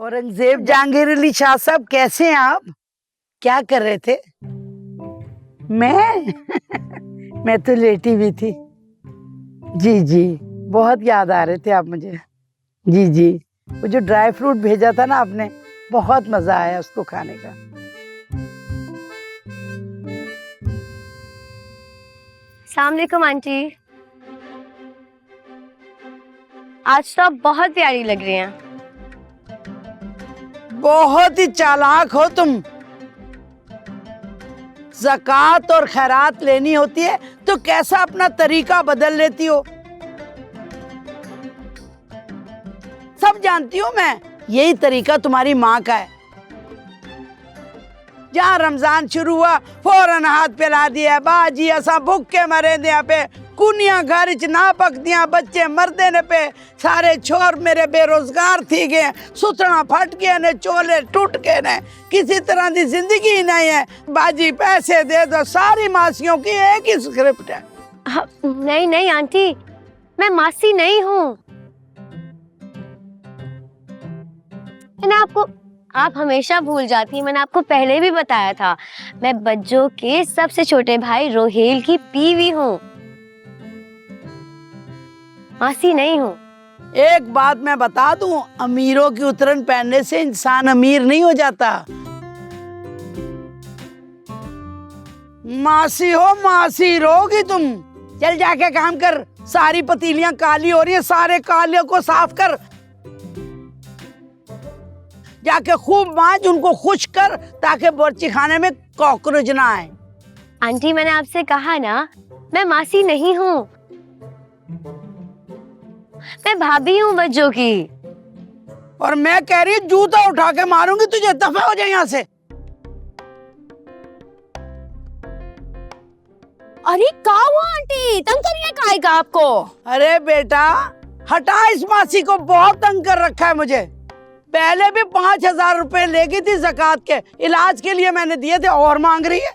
औरंगजेब जहांगीर अली शाह साहब, कैसे हैं आप? क्या कर रहे थे? मैं तो लेटी हुई थी। जी जी, बहुत याद आ रहे थे आप मुझे। जी जी, वो जो ड्राई फ्रूट भेजा था ना आपने, बहुत मजा आया उसको खाने का। अस्सलाम वालेकुम आंटी। आज तो आप बहुत प्यारी लग रही हैं। बहुत ही चालाक हो तुम। ज़कात और खैरात लेनी होती है तो कैसा अपना तरीका बदल लेती हो। सब जानती हूँ मैं, यही तरीका तुम्हारी माँ का है। जहाँ रमजान शुरू हुआ फौरन हाथ फैला दिया, बाजी असा भूख के मरे दिया पे, कुनिया घर च ना पक दिया, बच्चे मरदे ने पे, सारे छोर मेरे बेरोजगार थी गए, सुथना फट गए ने, चोले टूट गए ने, किसी तरह की जिंदगी ही नहीं है। बाजी पैसे दे दो, सारी मासियों की एक ही स्क्रिप्ट है। नहीं नहीं आंटी, मैं मासी नहीं हूँ। आप हमेशा भूल जाती हैं। मैंने आपको पहले भी बताया था, मैं बज्जो के सबसे छोटे भाई रोहेल की बीवी हूँ, मासी नहीं हूँ। एक बात मैं बता दूं, अमीरों की उतरन पहनने से इंसान अमीर नहीं हो जाता। मासी हो, मासी रहोगी तुम। चल जाके काम कर, सारी पतीलियां काली हो रही है, सारे कालियों को साफ कर, जाके खूब मांज, उनको खुश कर ताकि बर्ची खाने में कॉकरोच ना आए। आंटी मैंने आपसे कहा ना, मैं मासी नहीं हूँ, मैं भाभी हूँ बज्जो की। और मैं कह रही हूँ जूता उठा के मारूंगी तुझे, दफा हो जाए यहाँ से। अरे क्या हुआ आंटी, तंग करिए काय का आपको? अरे बेटा हटा, इस मासी को बहुत तंग कर रखा है मुझे। पहले भी 5,000 रुपए लेगी थी ज़कात के, इलाज के लिए मैंने दिए थे, और मांग रही है।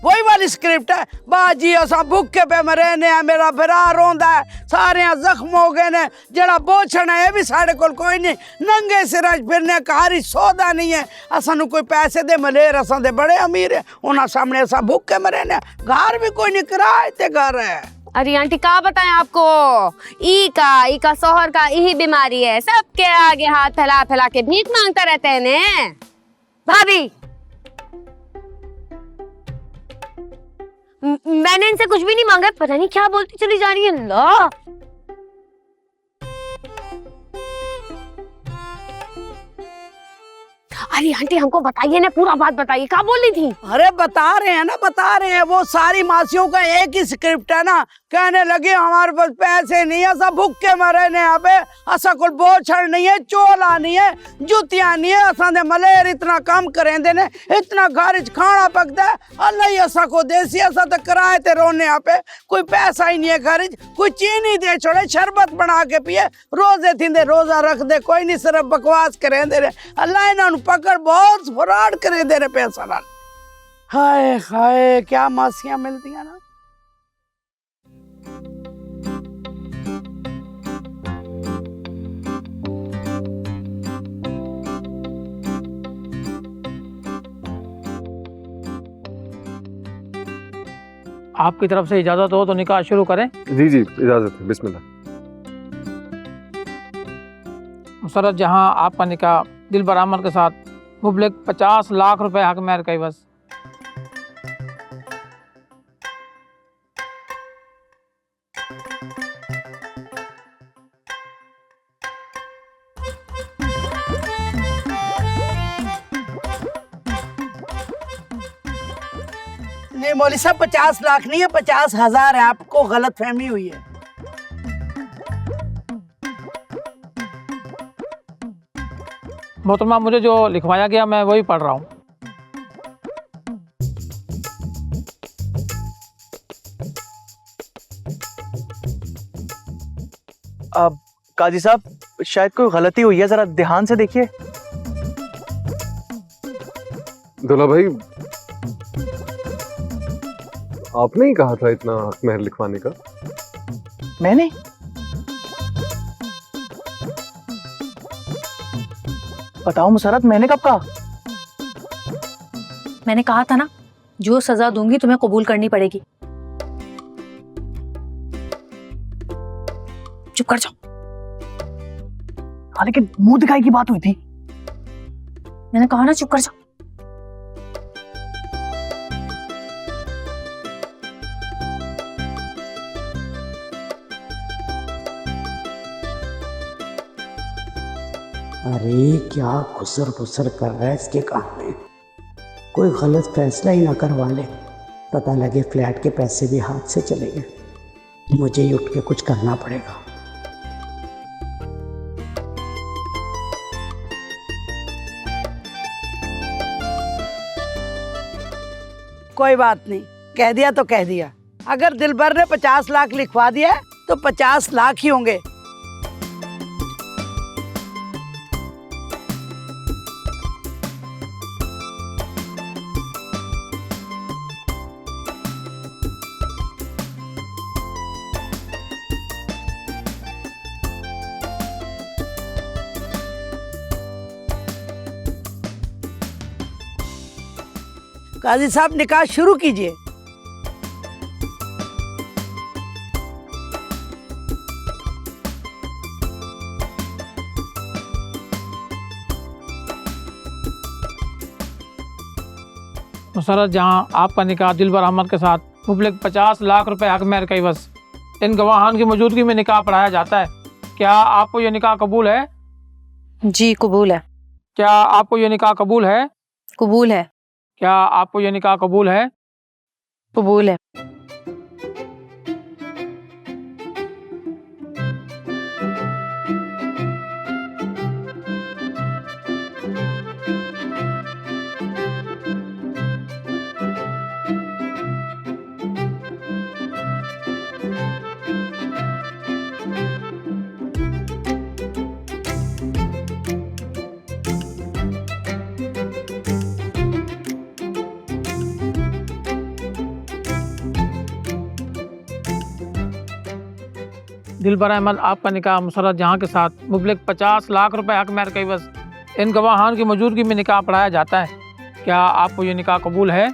वही वाली स्क्रिप्ट है, बाजी असा भूखे पे मरे ने, मेरा भरा रोंदा है, सारे जख्म हो गए ने, जड़ा बोछण है भी साढ़े कोल कोई नहीं, नंगे सिर फिरने, कारी सौदा नहीं है, असानू कोई पैसे दे मलेर, असा दे बड़े अमीर है, उन्हां सामने असा भूखे मरे ने, घर भी कोई नहीं, किराए ते घर है। अरे आंटी क्या बताएं आपको, ई का सोहर का यही बीमारी है, सबके आगे हाथ फैला फैला के भीख मांगता रहते हैं ने। भाभी मैंने इनसे कुछ भी नहीं मांगा, पता नहीं क्या बोलती चली जा रही है। अल्लाह, अरे आंटी हमको बताइए ना, पूरा बात बताइए, क्या बोल रही थी? अरे बता रहे हैं ना, बता रहे हैं, वो सारी मासियों का एक ही स्क्रिप्ट है ना। कहने लगे हमारे पास पैसे नहीं है, सब भूखे मरे ने, अबे असा कोई बोछड़ नहीं है, चोला नहीं है, जुतियां नहीं है, असा दे मलेर इतना काम करें देने, इतना घर खाना पकता है, अल्लाह ही असा को देसी, असा तो किराए ते रोने यहाँ पे, कोई पैसा ही नहीं है घर, कोई चीनी दे छोड़े, शरबत बना के पिए, रोजे थी रोजा रख दे, कोई नहीं, सिर्फ बकवास करें दे रहे, अल्लाह इन्होंने पकड़ बहुत फ्रॉड करे दे रहे पैसा लाल। हाय हाय क्या मासियां मिलती हैं ना। आपकी तरफ से इजाजत हो तो निकाह शुरू करें। जी जी इजाजत है, बिस्मिल्लाह। मुसर्रत जहां आपका निकाह दिल बरामद के साथ मुबलिक 50 लाख रुपए हक मेहर का बस। नहीं मौली साहब 50 लाख नहीं है, 50,000 है, आपको गलत फहमी हुई है। मोहतरमा मुझे जो लिखवाया गया मैं वही पढ़ रहा हूँ। अब काजी साहब शायद कोई गलती हुई है, जरा ध्यान से देखिए। दुल्हा भाई आपने ही कहा था इतना हक महर लिखवाने का। मैंने बताओ मुसरत, मैंने कब कहा? मैंने कहा था ना, जो सजा दूंगी तुम्हें कबूल करनी पड़ेगी। चुप कर जाओ। हाँ, लेकिन मुंह दिखाई की बात हुई थी। मैंने कहा ना, चुप कर जाओ। अरे क्या खुसर फुसर कर रहा है इसके काम में, कोई गलत फैसला ही ना करवा ले, पता लगे फ्लैट के पैसे भी हाथ से चले गए। मुझे ही उठ के कुछ करना पड़ेगा। कोई बात नहीं, कह दिया तो कह दिया। अगर दिलबर ने 50 लाख लिखवा दिया है तो 50 लाख ही होंगे। काजी साहब, निकाह शुरू कीजिए। मुसरत जहां आपका निकाह दिलबर अहमद के साथ मुबलिक 50 लाख रुपए हक मेहर का बस इन गवाहान की मौजूदगी में निकाह पढ़ाया जाता है। क्या आपको ये निकाह कबूल है? जी कबूल है। क्या आपको ये निकाह कबूल है? कबूल है। क्या आपको ये निकाह कबूल है? कबूल है। दिलबर अहमद आपका निकाह मुसरत जहां के साथ मुबलिक 50 लाख रुपए हक मेहर का बस इन गवाहान की मौजूदगी में निकाह पढ़ाया जाता है। क्या आपको ये निकाह कबूल है?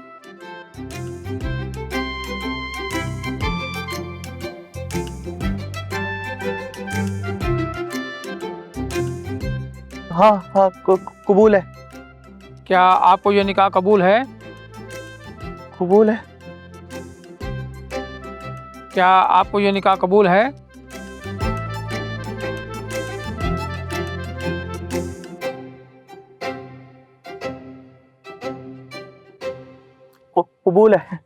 हाँ हाँ, कबूल है। क्या आपको ये निकाह कबूल है? कबूल है। क्या आपको ये निकाह कबूल है? कबूल है।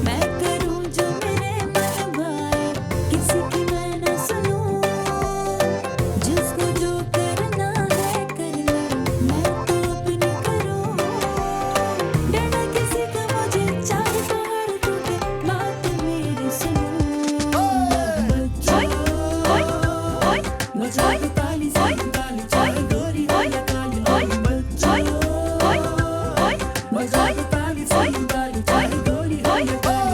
मैं करूं जो मेरे मन भाए, किसी की मैं न सुनूं, जिसको जो करना है कर लूं, मैं तो अपनी करूं, डरना किसी का मुझे, चाहे पहाड़ टूटे, बात मेरी सुनो। बजा के ताली से ताली, चाहे गोरी हो या काली, बजा के ताली से ताली, चाहे गोरी हो या काली।